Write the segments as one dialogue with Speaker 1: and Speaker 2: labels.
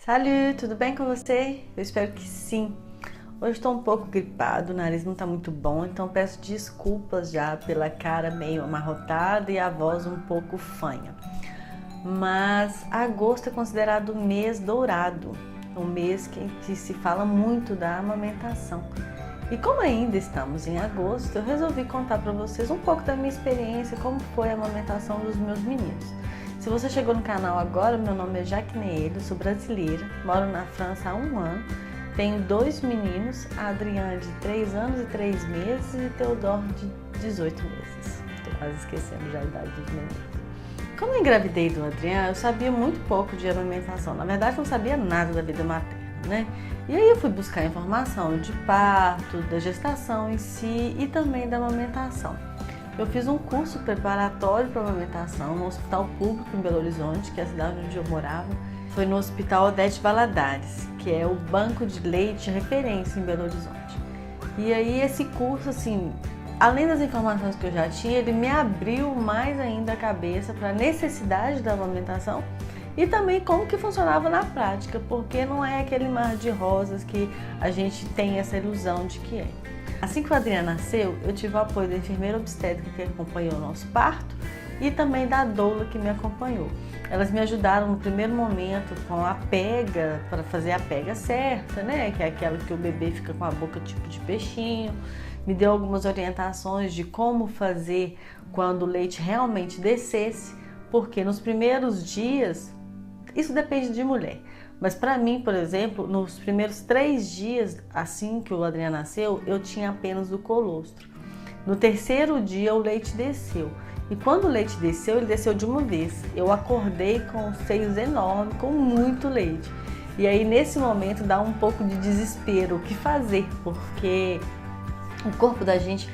Speaker 1: Salut, tudo bem com você? Eu espero que sim. Hoje estou um pouco gripado, o nariz não está muito bom, então peço desculpas já pela cara meio amarrotada e a voz um pouco fanha. Mas agosto é considerado o mês dourado, um mês que se fala muito da amamentação. E como ainda estamos em agosto, eu resolvi contar para vocês um pouco da minha experiência, como foi a amamentação dos meus meninos. Se você chegou no canal agora, meu nome é Jaquenedo, sou brasileira, moro na França há 1 ano, tenho 2 meninos, a Adriane de 3 anos e 3 meses e Teodoro de 18 meses. Estou quase esquecendo já a idade dos meninos. Quando eu engravidei do Adriane, eu sabia muito pouco de amamentação, na verdade não sabia nada da vida materna, né? E aí eu fui buscar informação de parto, da gestação em si e também da amamentação. Eu fiz um curso preparatório para amamentação no Hospital Público em Belo Horizonte, que é a cidade onde eu morava. Foi no Hospital Odete Valadares, que é o banco de leite referência em Belo Horizonte. E aí esse curso, assim, além das informações que eu já tinha, ele me abriu mais ainda a cabeça para a necessidade da amamentação e também como que funcionava na prática, porque não é aquele mar de rosas que a gente tem essa ilusão de que é. Assim que o Adriano nasceu, eu tive o apoio da enfermeira obstétrica que acompanhou o nosso parto e também da doula que me acompanhou. Elas me ajudaram no primeiro momento com a pega, para fazer a pega certa, né? Que é aquela que o bebê fica com a boca tipo de peixinho. Me deu algumas orientações de como fazer quando o leite realmente descesse, porque nos primeiros dias, isso depende de mulher. Mas para mim, por exemplo, nos primeiros 3 dias, assim que o Adriano nasceu, eu tinha apenas o colostro. No 3º dia, o leite desceu. E quando o leite desceu, ele desceu de uma vez. Eu acordei com seios enormes, com muito leite. E aí, nesse momento, dá um pouco de desespero. O que fazer? Porque o corpo da gente,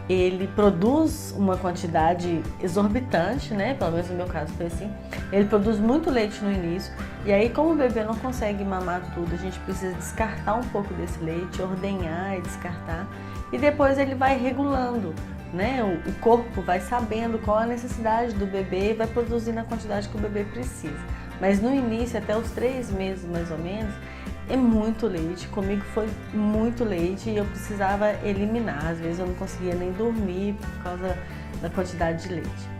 Speaker 1: ele produz uma quantidade exorbitante, né? Pelo menos no meu caso foi assim. Ele produz muito leite no início e aí, como o bebê não consegue mamar tudo, a gente precisa descartar um pouco desse leite, ordenhar e descartar. E depois ele vai regulando, né? O corpo vai sabendo qual a necessidade do bebê e vai produzindo a quantidade que o bebê precisa. Mas no início, até os 3 meses mais ou menos, é muito leite, comigo foi muito leite e eu precisava eliminar, às vezes eu não conseguia nem dormir por causa da quantidade de leite.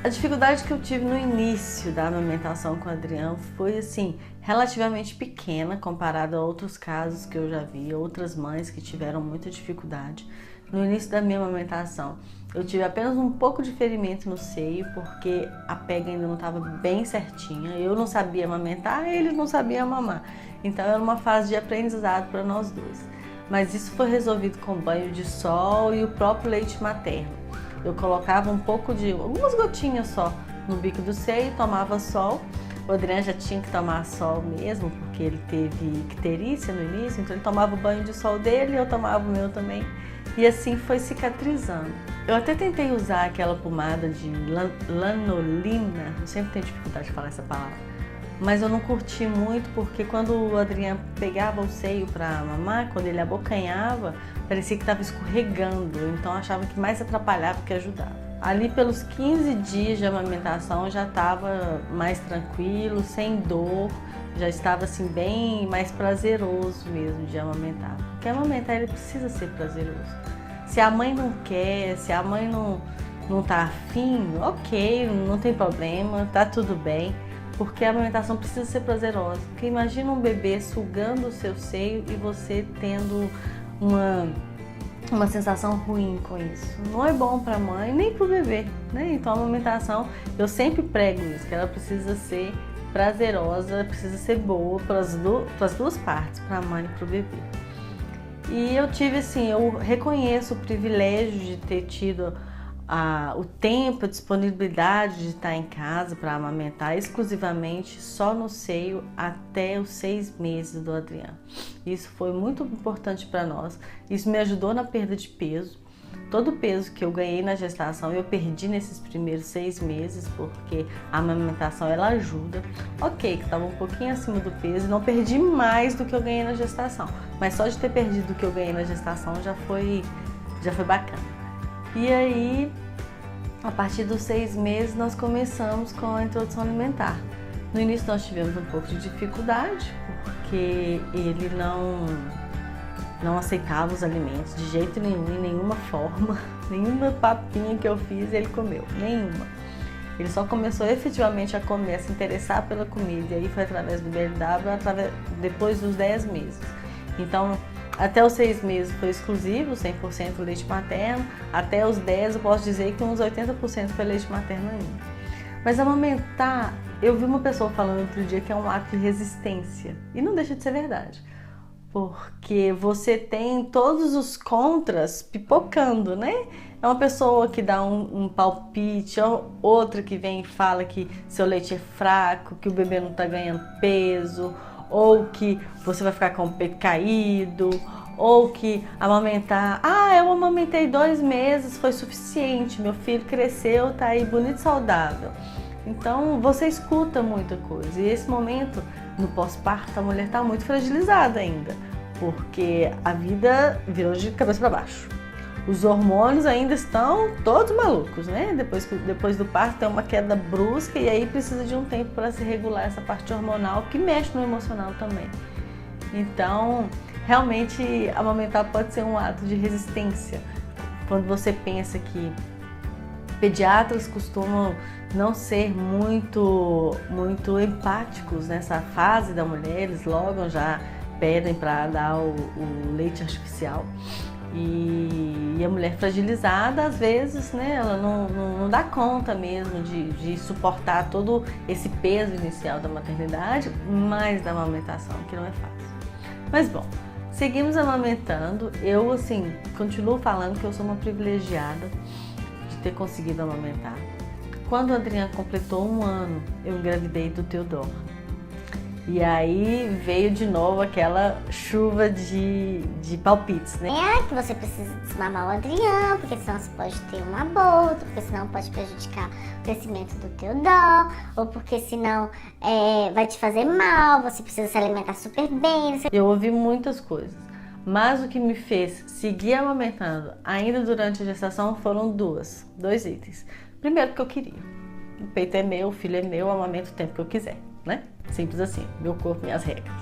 Speaker 1: A dificuldade que eu tive no início da amamentação com o Adriano foi assim, relativamente pequena comparado a outros casos que eu já vi, outras mães que tiveram muita dificuldade. No início da minha amamentação, eu tive apenas um pouco de ferimento no seio, porque a pega ainda não estava bem certinha. Eu não sabia amamentar, ele não sabia mamar. Então era uma fase de aprendizado para nós dois. Mas isso foi resolvido com banho de sol e o próprio leite materno. Eu colocava algumas gotinhas só no bico do seio, tomava sol. O Adriano já tinha que tomar sol mesmo, porque ele teve icterícia no início, então ele tomava o banho de sol dele e eu tomava o meu também. E assim foi cicatrizando. Eu até tentei usar aquela pomada de lanolina, eu sempre tenho dificuldade de falar essa palavra, mas eu não curti muito porque quando o Adriano pegava o seio para mamar, quando ele abocanhava, parecia que estava escorregando, então eu achava que mais atrapalhava que ajudava. Ali pelos 15 dias de amamentação já estava mais tranquilo, sem dor, já estava assim bem mais prazeroso mesmo de amamentar. Porque amamentar ele precisa ser prazeroso. Se a mãe não quer, se a mãe não tá afim, ok, não tem problema, tá tudo bem. Porque a amamentação precisa ser prazerosa. Porque imagina um bebê sugando o seu seio e você tendo uma sensação ruim com isso. Não é bom para a mãe nem para o bebê, né? Então a amamentação, eu sempre prego isso, que ela precisa ser prazerosa, precisa ser boa para as duas partes, para a mãe e para o bebê. E eu tive assim, eu reconheço o privilégio de ter tido o tempo, a disponibilidade de estar em casa para amamentar exclusivamente só no seio até os 6 meses do Adriano. Isso foi muito importante para nós. Isso me ajudou na perda de peso. Todo o peso que eu ganhei na gestação eu perdi nesses primeiros 6 meses, porque a amamentação ela ajuda. Ok, que estava um pouquinho acima do peso e não perdi mais do que eu ganhei na gestação, mas só de ter perdido o que eu ganhei na gestação já foi bacana. E aí, a partir dos 6 meses, nós começamos com a introdução alimentar. No início nós tivemos um pouco de dificuldade, porque ele não aceitava os alimentos de jeito nenhum, em nenhuma forma, nenhuma papinha que eu fiz ele comeu, nenhuma. Ele só começou efetivamente a comer, a se interessar pela comida, e aí foi através do BLW, depois dos 10 meses. Então, até os 6 meses foi exclusivo, 100% leite materno, até os 10 eu posso dizer que uns 80% foi leite materno ainda. Mas amamentar, eu vi uma pessoa falando outro dia que é um ato de resistência, e não deixa de ser verdade. Porque você tem todos os contras pipocando, né? É uma pessoa que dá um palpite, outra que vem e fala que seu leite é fraco, que o bebê não está ganhando peso, ou que você vai ficar com o peito caído, ou que amamentar, eu amamentei 2 meses, foi suficiente, meu filho cresceu, tá aí bonito e saudável. Então você escuta muita coisa, e esse momento no pós-parto a mulher está muito fragilizada ainda, porque a vida virou de cabeça para baixo. Os hormônios ainda estão todos malucos, né? Depois do parto tem uma queda brusca e aí precisa de um tempo para se regular essa parte hormonal que mexe no emocional também. Então, realmente amamentar pode ser um ato de resistência. Quando você pensa que pediatras costumam não ser muito empáticos nessa fase da mulher, eles logo já pedem para dar o leite artificial. E a mulher fragilizada, às vezes, né, ela não dá conta mesmo de suportar todo esse peso inicial da maternidade, mais da amamentação, que não é fácil. Mas bom, seguimos amamentando. Eu, assim, continuo falando que eu sou uma privilegiada de ter conseguido amamentar. Quando o Adriano completou 1 ano, eu engravidei do Teodoro. E aí veio de novo aquela chuva de palpites, né?
Speaker 2: Que você precisa desmamar o Adriano, porque senão você pode ter um aborto, porque senão pode prejudicar o crescimento do teu dó, ou porque senão vai te fazer mal, você precisa se alimentar super bem.
Speaker 1: Eu ouvi muitas coisas, mas o que me fez seguir amamentando ainda durante a gestação foram dois itens. Primeiro, porque eu queria. O peito é meu, o filho é meu, eu amamento o tempo que eu quiser, né? Simples assim, meu corpo, minhas regras.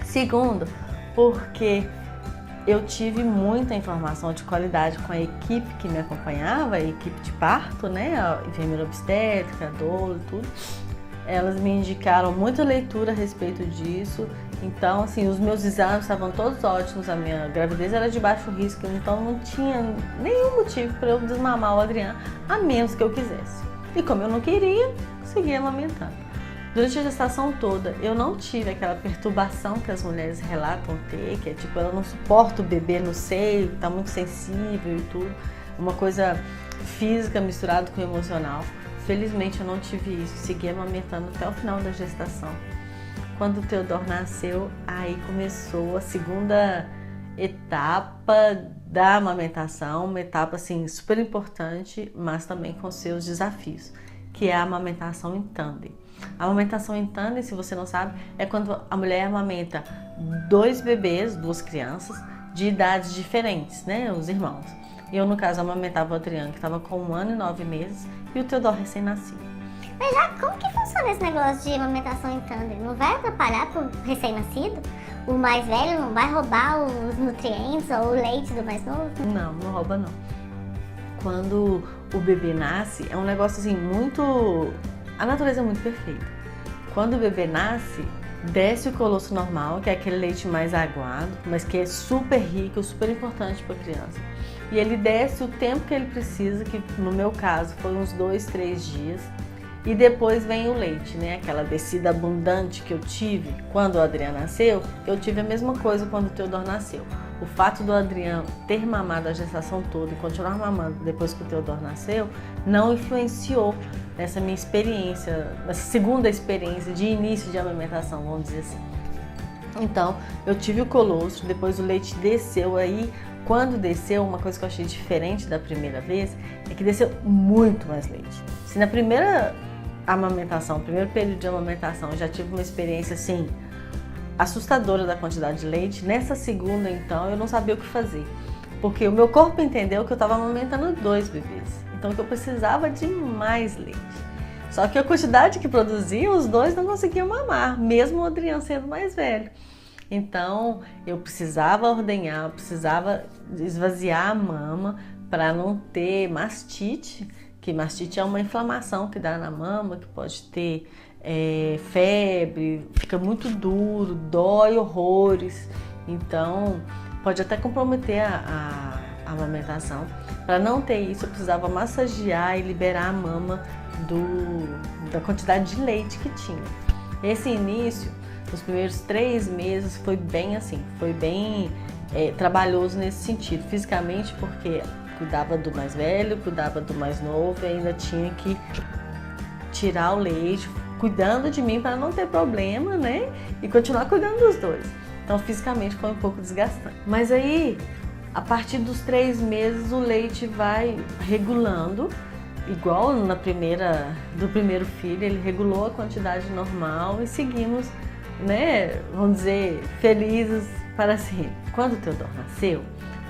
Speaker 1: Segundo, porque eu tive muita informação de qualidade com a equipe que me acompanhava, a equipe de parto, né? A enfermeira obstétrica, a doula, tudo. Elas me indicaram muita leitura a respeito disso. Então, assim, os meus exames estavam todos ótimos, a minha gravidez era de baixo risco, então não tinha nenhum motivo para eu desmamar o Adriano, a menos que eu quisesse. E como eu não queria, segui amamentando. Durante a gestação toda, eu não tive aquela perturbação que as mulheres relatam ter, que é tipo, ela não suporta o bebê no seio, tá muito sensível e tudo, uma coisa física misturada com emocional. Felizmente eu não tive isso, segui amamentando até o final da gestação. Quando o Teodoro nasceu, aí começou a segunda etapa da amamentação, uma etapa assim super importante, mas também com seus desafios, que é a amamentação em tandem. A amamentação em tandem, se você não sabe, é quando a mulher amamenta 2 bebês, 2 crianças, de idades diferentes, né, os irmãos. Eu, no caso, amamentava o Adriano, que estava com 1 ano e 9 meses, e o Teodoro recém-nascido.
Speaker 2: Mas já, como que funciona esse negócio de amamentação em tandem? Não vai atrapalhar pro recém-nascido? O mais velho não vai roubar os nutrientes ou o leite do mais novo?
Speaker 1: Não, não rouba não. Quando o bebê nasce, é um negócio assim muito... A natureza é muito perfeita. Quando o bebê nasce, desce o colosso normal, que é aquele leite mais aguado, mas que é super rico, super importante para a criança. E ele desce o tempo que ele precisa, que no meu caso foi uns 2, 3 dias. E depois vem o leite, né? Aquela descida abundante que eu tive quando o Adriano nasceu, eu tive a mesma coisa quando o Teodoro nasceu. O fato do Adriano ter mamado a gestação toda e continuar mamando depois que o Teodoro nasceu, não influenciou nessa minha experiência, nessa segunda experiência de início de amamentação, vamos dizer assim. Então, eu tive o colostro, depois o leite desceu aí. Quando desceu, uma coisa que eu achei diferente da primeira vez, é que desceu muito mais leite. Se na primeira amamentação, primeiro período de amamentação, eu já tive uma experiência assim assustadora da quantidade de leite, nessa segunda então eu não sabia o que fazer, porque o meu corpo entendeu que eu estava amamentando 2 bebês, então que eu precisava de mais leite. Só que a quantidade que produziam, os dois não conseguiam mamar, mesmo o Adriano sendo mais velho. Então, eu precisava ordenhar, eu precisava esvaziar a mama para não ter mastite, que mastite é uma inflamação que dá na mama, que pode ter febre, fica muito duro, dói horrores. Então, pode até comprometer a amamentação. Para não ter isso, eu precisava massagear e liberar a mama da quantidade de leite que tinha. Esse início, nos primeiros 3 meses, foi bem assim, foi bem trabalhoso nesse sentido, fisicamente, porque cuidava do mais velho, cuidava do mais novo e ainda tinha que tirar o leite, cuidando de mim para não ter problema, né? E continuar cuidando dos dois. Então, fisicamente foi um pouco desgastante. Mas aí, a partir dos 3 meses, o leite vai regulando, igual do primeiro filho, ele regulou a quantidade normal e seguimos, né, vamos dizer, felizes para sempre. Quando o Teodoro nasceu,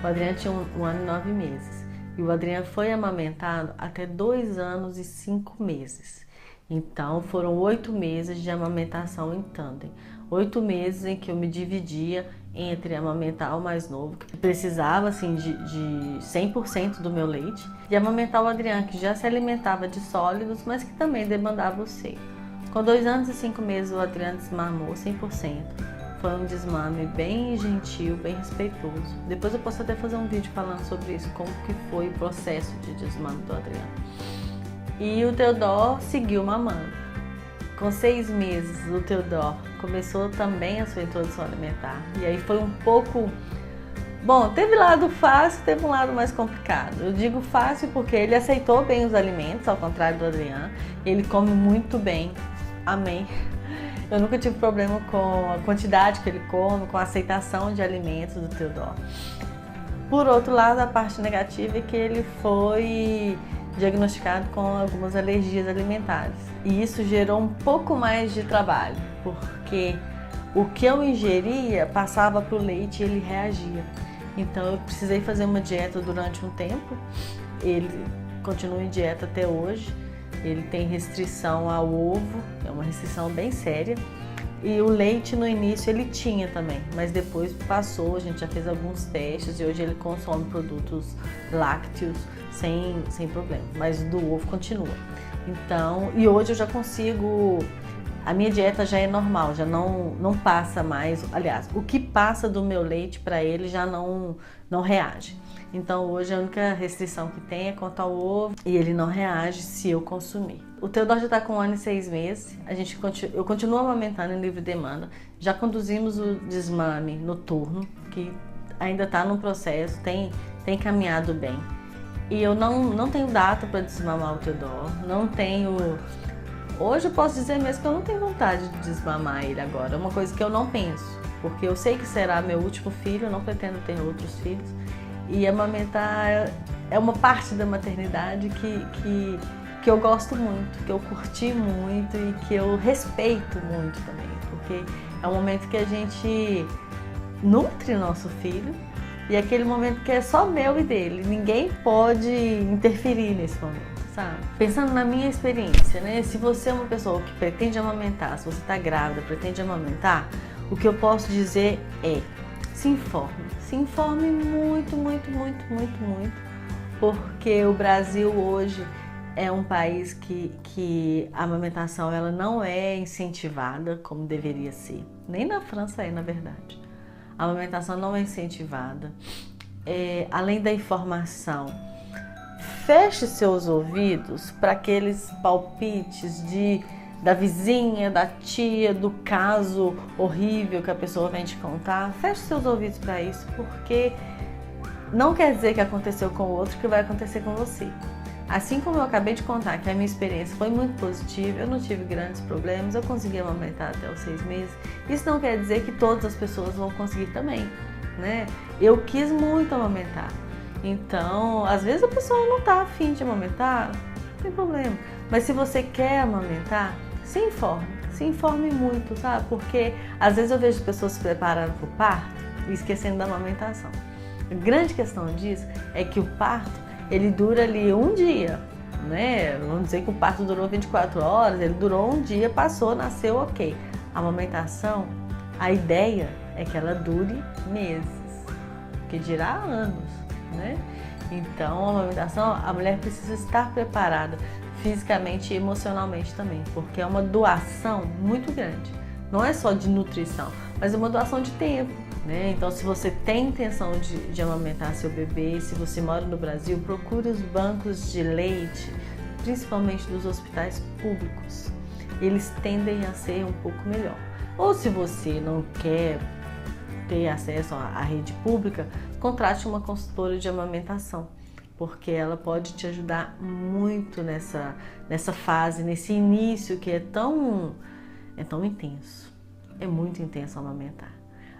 Speaker 1: o Adriano tinha 1 ano e 9 meses. E o Adriano foi amamentado até 2 anos e 5 meses. Então, foram 8 meses de amamentação em tandem. 8 meses em que eu me dividia entre amamentar o mais novo, que precisava assim, de 100% do meu leite, e amamentar o Adriano, que já se alimentava de sólidos, mas que também demandava o seio. Com 2 anos e 5 meses, o Adriano desmamou 100%. Foi um desmame bem gentil, bem respeitoso. Depois eu posso até fazer um vídeo falando sobre isso, como que foi o processo de desmame do Adriano. E o Teodoro seguiu mamando. Com 6 meses, o Teodoro começou também a sua introdução alimentar. E aí foi um pouco... Bom, teve lado fácil, teve um lado mais complicado. Eu digo fácil porque ele aceitou bem os alimentos, ao contrário do Adriano. Ele come muito bem. Amém. Eu nunca tive problema com a quantidade que ele come, com a aceitação de alimentos do Teodoro. Por outro lado, a parte negativa é que ele foi diagnosticado com algumas alergias alimentares. E isso gerou um pouco mais de trabalho, porque o que eu ingeria passava para o leite e ele reagia. Então eu precisei fazer uma dieta durante um tempo. Ele continua em dieta até hoje. Ele tem restrição ao ovo, é uma restrição bem séria. E o leite no início ele tinha também, mas depois passou, a gente já fez alguns testes e hoje ele consome produtos lácteos sem problema, mas do ovo continua. Então, e hoje eu já consigo, a minha dieta já é normal, já não passa mais, aliás, o que passa do meu leite para ele já não reage. Então hoje a única restrição que tem é quanto ao ovo e ele não reage se eu consumir. O Teodoro já está com 1 ano e 6 meses, eu continuo amamentando em livre demanda, já conduzimos o desmame noturno, que ainda está no processo, tem caminhado bem. E eu não tenho data para desmamar o Teodoro, não tenho... Hoje eu posso dizer mesmo que eu não tenho vontade de desmamar ele agora, é uma coisa que eu não penso, porque eu sei que será meu último filho, eu não pretendo ter outros filhos. E amamentar é uma parte da maternidade que eu gosto muito, que eu curti muito e que eu respeito muito também, porque é um momento que a gente nutre nosso filho e é aquele momento que é só meu e dele, ninguém pode interferir nesse momento, sabe? Pensando na minha experiência, né? Se você é uma pessoa que pretende amamentar, se você está grávida, pretende amamentar, o que eu posso dizer é: se informe muito, muito, muito, muito, muito, porque o Brasil hoje é um país que a amamentação ela não é incentivada como deveria ser. Nem na França é, na verdade. A amamentação não é incentivada. Além da informação, feche seus ouvidos para aqueles palpites da vizinha, da tia, do caso horrível que a pessoa vem te contar. Feche seus ouvidos para isso, porque não quer dizer que aconteceu com o outro que vai acontecer com você. Assim como eu acabei de contar que a minha experiência foi muito positiva, eu não tive grandes problemas, eu consegui amamentar até os 6 meses. Isso não quer dizer que todas as pessoas vão conseguir também, né? Eu quis muito amamentar. Então, às vezes a pessoa não está afim de amamentar, não tem problema. Mas se você quer amamentar, se informe muito, sabe? Porque às vezes eu vejo pessoas se preparando para o parto e esquecendo da amamentação. A grande questão disso é que o parto, ele dura ali um dia, né? Vamos dizer que o parto durou 24 horas, ele durou um dia, passou, nasceu, ok. A amamentação, a ideia é que ela dure meses, que dirá anos, né? Então, a amamentação, a mulher precisa estar preparada fisicamente e emocionalmente também, porque é uma doação muito grande. Não é só de nutrição, mas é uma doação de tempo, né? Então, se você tem intenção de amamentar seu bebê, se você mora no Brasil, procure os bancos de leite, principalmente dos hospitais públicos. Eles tendem a ser um pouco melhor. Ou se você não quer ter acesso à rede pública, contrate uma consultora de amamentação, porque ela pode te ajudar muito nessa fase, nesse início que é tão intenso. É muito intenso amamentar.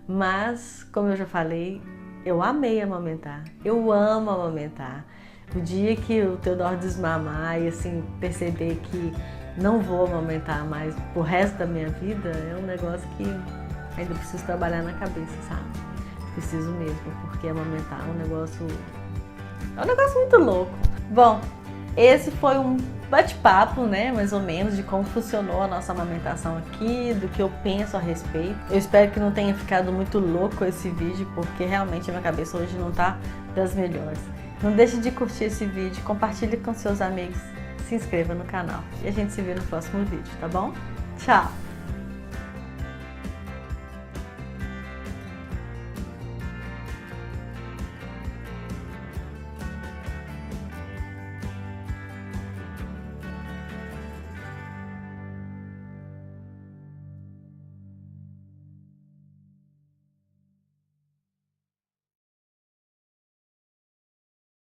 Speaker 1: Mas, como eu já falei, eu amei amamentar. Eu amo amamentar. O dia que o Teodoro desmamar e assim perceber que não vou amamentar mais pro resto da minha vida, é um negócio que ainda preciso trabalhar na cabeça, sabe? Preciso mesmo, porque amamentar é um negócio muito louco. Bom, esse foi um bate-papo, né, mais ou menos, de como funcionou a nossa amamentação aqui, do que eu penso a respeito. Eu espero que não tenha ficado muito louco esse vídeo, porque realmente a minha cabeça hoje não tá das melhores. Não deixe de curtir esse vídeo, compartilhe com seus amigos, se inscreva no canal. E a gente se vê no próximo vídeo, tá bom? Tchau!